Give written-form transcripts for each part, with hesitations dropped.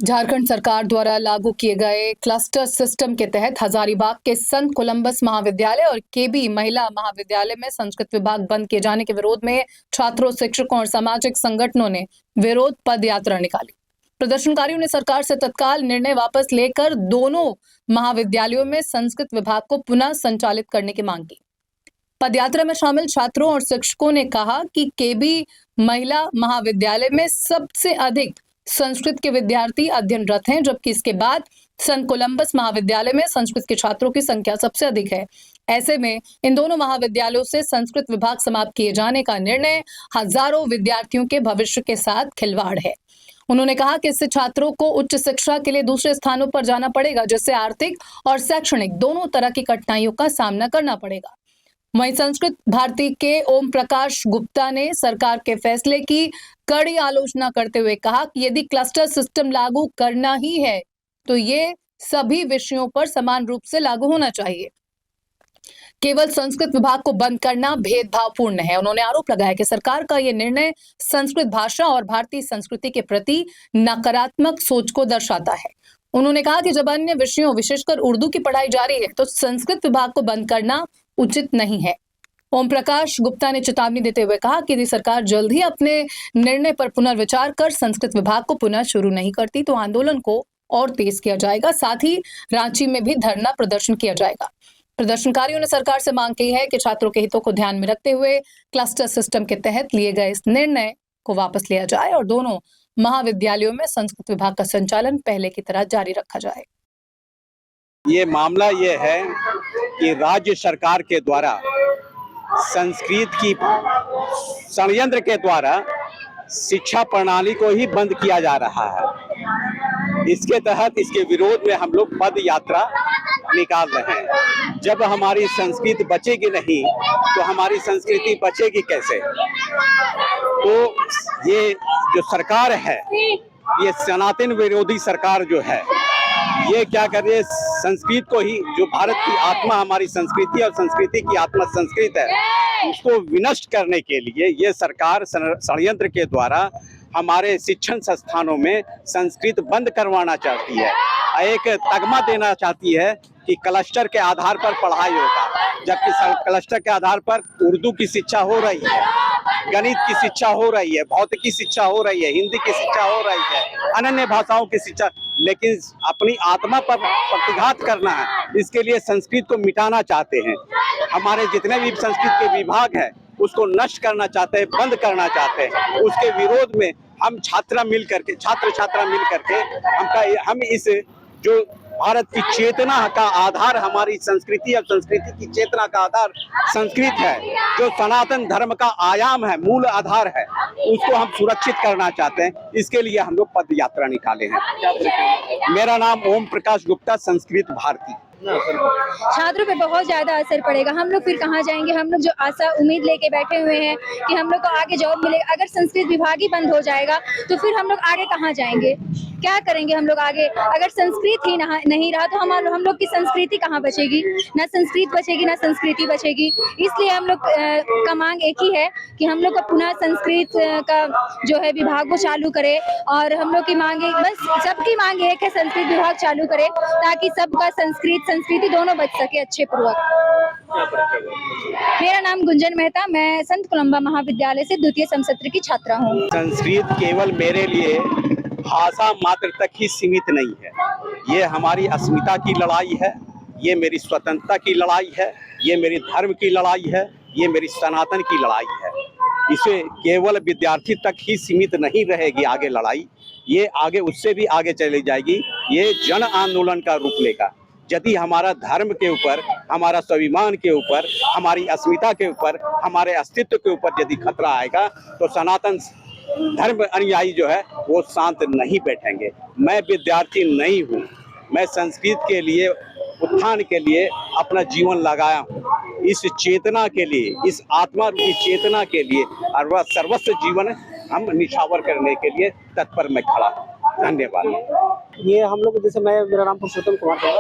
झारखंड सरकार द्वारा लागू किए गए क्लस्टर सिस्टम के तहत हजारीबाग के संत कोलंबस महाविद्यालय और केबी महिला महाविद्यालय में संस्कृत विभाग बंद किए जाने के विरोध में छात्रों, शिक्षकों और सामाजिक संगठनों ने विरोध पद यात्रा निकाली। प्रदर्शनकारियों ने सरकार से तत्काल निर्णय वापस लेकर दोनों महाविद्यालयों में संस्कृत विभाग को पुनः संचालित करने की मांग की। पदयात्रा में शामिल छात्रों और शिक्षकों ने कहा कि केबी महिला महाविद्यालय में सबसे अधिक संस्कृत के विद्यार्थी अध्ययनरत हैं, जबकि इसके बाद संत कोलंबस महाविद्यालय में संस्कृत के छात्रों की संख्या सबसे अधिक है। ऐसे में इन दोनों महाविद्यालयों से संस्कृत विभाग समाप्त किए जाने का निर्णय हजारों विद्यार्थियों के भविष्य के साथ खिलवाड़ है। उन्होंने कहा कि इससे छात्रों को उच्च शिक्षा के लिए दूसरे स्थानों पर जाना पड़ेगा, जिससे आर्थिक और शैक्षणिक दोनों तरह की कठिनाइयों का सामना करना पड़ेगा। वहीं संस्कृत भारती के ओम प्रकाश गुप्ता ने सरकार के फैसले की कड़ी आलोचना करते हुए कहा कि यदि क्लस्टर सिस्टम लागू करना ही है तो ये सभी विषयों पर समान रूप से लागू होना चाहिए। केवल संस्कृत विभाग को बंद करना भेदभावपूर्ण है। उन्होंने आरोप लगाया कि सरकार का यह निर्णय संस्कृत भाषा और भारतीय संस्कृति के प्रति नकारात्मक सोच को दर्शाता है। उन्होंने कहा कि जब अन्य विषयों, विशेषकर उर्दू की पढ़ाई जारी है तो संस्कृत विभाग को बंद करना उचित नहीं है। ओम प्रकाश गुप्ता ने चेतावनी देते हुए कहा कि यदि सरकार जल्द ही अपने निर्णय पर पुनर्विचार कर संस्कृत विभाग को पुनः शुरू नहीं करती तो आंदोलन को और तेज किया जाएगा। साथ ही रांची में भी धरना प्रदर्शन किया जाएगा। प्रदर्शनकारियों ने सरकार से मांग की है कि छात्रों के हितों को ध्यान में रखते हुए क्लस्टर सिस्टम के तहत लिए गए इस निर्णय को वापस लिया जाए और दोनों महाविद्यालयों में संस्कृत विभाग का संचालन पहले की तरह जारी रखा जाए। ये मामला ये है कि राज्य सरकार के द्वारा संस्कृत की षड्यंत्र के द्वारा शिक्षा प्रणाली को ही बंद किया जा रहा है। इसके तहत इसके विरोध में हम लोग पद यात्रा निकाल रहे हैं। जब हमारी संस्कृति बचेगी नहीं तो हमारी संस्कृति बचेगी कैसे? तो ये जो सरकार है, ये सनातन विरोधी सरकार जो है, ये क्या कर रही है? संस्कृत को ही, जो भारत की आत्मा हमारी संस्कृति और संस्कृति की आत्मा संस्कृत है, उसको विनष्ट करने के लिए ये सरकार षड्यंत्र के द्वारा हमारे शिक्षण संस्थानों में संस्कृत बंद करवाना चाहती है। एक तगमा देना चाहती है कि क्लस्टर के आधार पर पढ़ाई होगा, जबकि क्लस्टर के आधार पर उर्दू की शिक्षा हो रही है, गणित की शिक्षा हो रही है, भौतिक की शिक्षा हो रही है, हिंदी की शिक्षा हो रही है, अन्य भाषाओं की शिक्षा, लेकिन अपनी आत्मा पर प्रतिघात करना है, इसके लिए संस्कृत को मिटाना चाहते हैं। हमारे जितने भी संस्कृत के विभाग है उसको नष्ट करना चाहते हैं, बंद करना चाहते हैं। उसके विरोध में हम छात्र छात्रा मिल करके हम इस जो भारत की चेतना का आधार हमारी संस्कृति और संस्कृति की चेतना का आधार संस्कृत है, जो सनातन धर्म का आयाम है, मूल आधार है, उसको हम सुरक्षित करना चाहते हैं। इसके लिए हम लोग पद यात्रा निकाले हैं। मेरा नाम ओम प्रकाश गुप्ता, संस्कृत भारती। छात्रों पे बहुत ज्यादा असर पड़ेगा। हम लोग फिर कहाँ जाएंगे? हम लोग जो आशा उम्मीद लेके बैठे हुए हैं कि हम लोग को आगे जॉब मिलेगा, अगर संस्कृत विभाग ही बंद हो जाएगा तो फिर हम लोग आगे कहाँ जाएंगे? क्या करेंगे हम लोग आगे? अगर संस्कृत ही नहीं रहा तो हम लोग की संस्कृति कहाँ बचेगी? ना संस्कृत बचेगी ना संस्कृति बचेगी। इसलिए हम लोग का मांग एक ही है कि हम लोग को पुनः संस्कृत का जो है विभाग को चालू करे, और हम लोग की मांग बस सबकी मांग एक है, संस्कृत विभाग चालू करे ताकि सबका संस्कृति दोनों बच सके अच्छे पूर्वक। मेरा नाम गुंजन मेहता, मैं संत कोलंबा महाविद्यालय से द्वितीय समसत्र की छात्रा हूँ। संस्कृत केवल मेरे लिए भाषा मात्र तक ही सीमित नहीं है, ये हमारी अस्मिता की लड़ाई है, ये मेरी स्वतंत्रता की लड़ाई है, ये मेरी धर्म की लड़ाई है, ये मेरी सनातन की लड़ाई है। इसे केवल विद्यार्थी तक ही सीमित नहीं रहेगी आगे लड़ाई, ये आगे उससे भी आगे चली जाएगी। ये जन आंदोलन का रूप लेगा। यदि हमारा धर्म के ऊपर, हमारा स्वाभिमान के ऊपर, हमारी अस्मिता के ऊपर, हमारे अस्तित्व के ऊपर यदि खतरा आएगा तो सनातन धर्म अनुयायी जो है वो शांत नहीं बैठेंगे। मैं विद्यार्थी नहीं हूँ, मैं संस्कृत के लिए, उत्थान के लिए अपना जीवन लगाया हूँ। इस चेतना के लिए, इस आत्मा रूपी चेतना के लिए और वह सर्वस्व जीवन हम निछावर करने के लिए तत्पर मैं खड़ा हूँ। धन्यवाद। ये हम लोग, जैसे मेरा नाम पुरुषोत्तम कुमार है,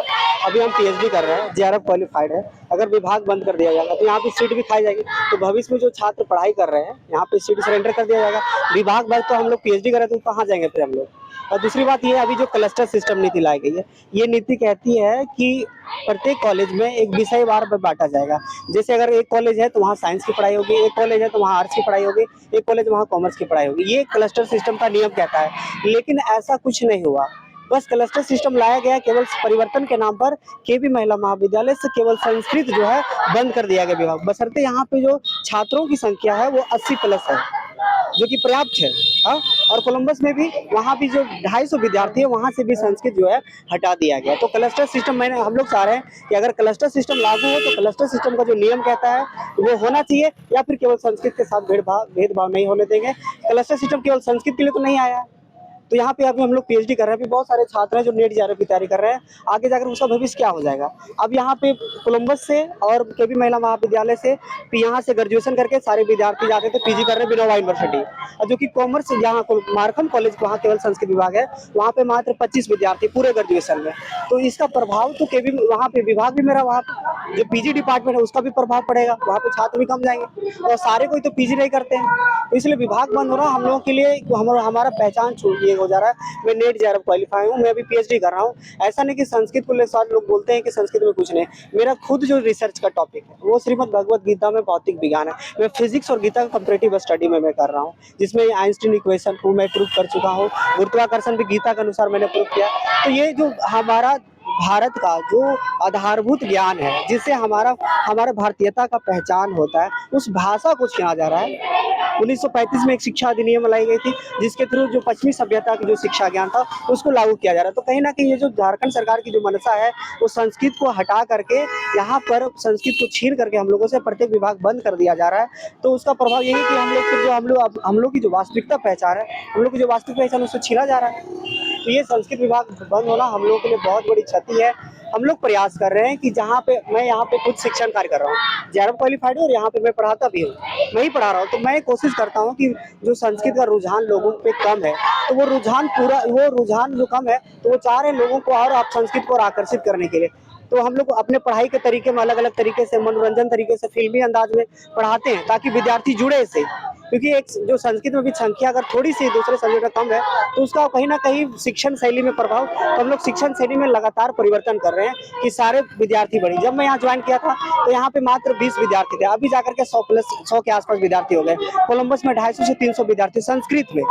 अभी हम पीएचडी कर रहे हैं, जेआरएफ क्वालिफाइड है। अगर विभाग बंद कर दिया जाएगा तो यहाँ पे सीट भी खाई जाएगी, तो भविष्य में जो छात्र पढ़ाई कर रहे हैं यहाँ पे सीट सरेंडर कर दिया जाएगा। विभाग बंद तो हम लोग पीएचडी कर रहे हैं तो कहाँ जाएंगे फिर हम लोग? और दूसरी बात ये अभी जो क्लस्टर सिस्टम नीति लाई गई है, ये नीति कहती है कि प्रत्येक कॉलेज में एक विषय वार में बांटा जाएगा। जैसे अगर एक कॉलेज है तो वहाँ साइंस की पढ़ाई होगी, एक कॉलेज है तो वहाँ आर्ट्स की पढ़ाई होगी, एक कॉलेज वहाँ कॉमर्स की पढ़ाई होगी। ये क्लस्टर सिस्टम का नियम कहता है, लेकिन ऐसा कुछ नहीं हुआ। बस क्लस्टर सिस्टम लाया गया केवल परिवर्तन के नाम पर। केबी महिला महाविद्यालय से केवल संस्कृत जो है बंद कर दिया गया विभाग, बशर्ते यहाँ पे जो छात्रों की संख्या है वो 80+ है, जो कि पर्याप्त है। हाँ, और कोलंबस में भी वहाँ भी जो 250 विद्यार्थी है वहाँ से भी संस्कृत जो है हटा दिया गया। तो क्लस्टर सिस्टम हम लोग चाह रहे हैं कि अगर क्लस्टर सिस्टम लागू हो तो क्लस्टर सिस्टम का जो नियम कहता है वो होना चाहिए, या फिर केवल संस्कृत के साथ भेदभाव नहीं होने देंगे। क्लस्टर सिस्टम केवल संस्कृत के लिए तो नहीं आया है। तो यहाँ पे अभी हम लोग पीएचडी कर रहे हैं, अभी बहुत सारे छात्र हैं जो नेट जेआरएफ की तैयारी कर रहे हैं, आगे जाकर उसका भविष्य क्या हो जाएगा। अब यहाँ पे कोलंबस से और केबी महिला महाविद्यालय से यहाँ से ग्रेजुएशन करके सारे विद्यार्थी जाते थे पीजी कर रहे हैं विनोबा यूनिवर्सिटी, और जो कि कॉमर्स यहाँ मार्कम कॉलेज वहाँ केवल संस्कृत विभाग है, वहाँ पे मात्र 25 विद्यार्थी पूरे ग्रेजुएशन में। तो इसका प्रभाव तो केबी वहाँ पे विभाग भी मेरा, वहाँ जो पीजी डिपार्टमेंट है उसका भी प्रभाव पड़ेगा, वहाँ पे छात्र भी कम जाएंगे और सारे कोई तो पीजी नहीं करते हैं। तो इसलिए विभाग बंद हो रहा हम लोगों के लिए, हमारा पहचान छूट हो जा रहा है। मैं नेट जेआरएफ क्वालिफाई हूँ, मैं अभी पीएचडी कर रहा हूँ। ऐसा नहीं कि संस्कृत को सारे लोग बोलते हैं कि संस्कृत में कुछ नहीं, मेरा खुद जो रिसर्च का टॉपिक है वो श्रीमद् भगवत गीता में भौतिक विज्ञान है। मैं फिजिक्स और गीता का कंपैरेटिव स्टडी में मैं कर रहा हूँ, जिसमें आइंस्टीन इक्वेशन को मैं प्रूव कर चुका हूँ, गुरुत्वाकर्षण भी गीता के अनुसार मैंने प्रूव किया। तो ये जो हमारा भारत का जो आधारभूत ज्ञान है, जिससे हमारा भारतीयता का पहचान होता है, उस भाषा को छीना जा रहा है। 1935 में एक शिक्षा अधिनियम लाई गई थी, जिसके थ्रू जो पश्चिमी सभ्यता की जो शिक्षा ज्ञान था उसको लागू किया जा रहा है। तो कहीं ना कहीं ये जो झारखंड सरकार की जो मंशा है वो संस्कृत को हटा करके यहाँ पर संस्कृत को छीन करके हम लोगों से प्रत्येक विभाग बंद कर दिया जा रहा है। तो उसका प्रभाव यही कि हम लोग की जो वास्तविकता पहचान है, हम लोग की जो वास्तविक पहचान उसको छीना जा रहा है। तो ये संस्कृत विभाग बंद होना हम लोगों के लिए बहुत बड़ी क्षति है। हम लोग प्रयास कर रहे हैं कि जहाँ पे मैं यहाँ पे खुद शिक्षण कार्य कर रहा हूँ, जेआरएफ क्वालिफाइड हूँ और यहाँ पे मैं पढ़ाता भी हूँ, मैं ही पढ़ा रहा हूँ। तो मैं कोशिश करता हूँ कि जो संस्कृत का रुझान लोगों पे कम है, तो वो रुझान जो कम है तो वो चाह रहे हैं लोगों को और आप संस्कृत को आकर्षित करने के लिए। तो हम लोग अपने पढ़ाई के तरीके में अलग अलग तरीके से, मनोरंजन तरीके से, फिल्मी अंदाज में पढ़ाते हैं ताकि विद्यार्थी जुड़े इससे। क्योंकि एक जो संस्कृत में भी संख्या अगर थोड़ी सी दूसरे सब्जेक्ट में कम है तो उसका कहीं ना कहीं शिक्षण शैली में प्रभाव, तो हम लोग शिक्षण शैली में लगातार परिवर्तन कर रहे हैं कि सारे विद्यार्थी बढ़े। जब मैं यहाँ ज्वाइन किया था तो यहाँ पे मात्र 20 विद्यार्थी थे, अभी जाकर के 100 के आसपास विद्यार्थी हो गए। कोलंबस में 250 से 300 विद्यार्थी संस्कृत में,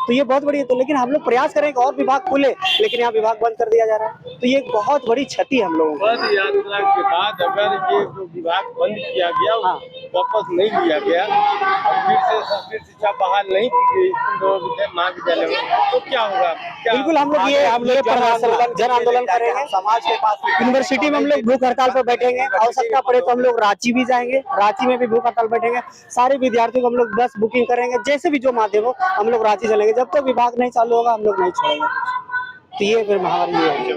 तो ये बहुत बड़ी है। तो लेकिन हम लोग प्रयास करें कि और विभाग खुले, लेकिन यहाँ विभाग बंद कर दिया जा रहा है। तो ये एक बहुत बड़ी क्षति है हम लोगों को। पद यात्रा के बाद अगर ये जो विभाग बंद किया गया वापस नहीं लिया गया और फिर से संस्कृत शिक्षा बहाल नहीं की गई महाविद्यालय में, तो क्या होगा? बिल्कुल हम लोग ये जन आंदोलन करेंगे, समाज के पास यूनिवर्सिटी में हम लोग भूख हड़ताल पर बैठेंगे, आवश्यकता पड़े तो हम लोग रांची भी जाएंगे, रांची में भी भूख हड़ताल बैठेंगे। सारे विद्यार्थियों को हम लोग बस बुकिंग करेंगे, जैसे भी जो माध्यम हो हम लोग रांची चलेंगे। जब तक विभाग नहीं चालू होगा हम लोग नहीं छोड़ेंगे। तो ये फिर हमारी ये है।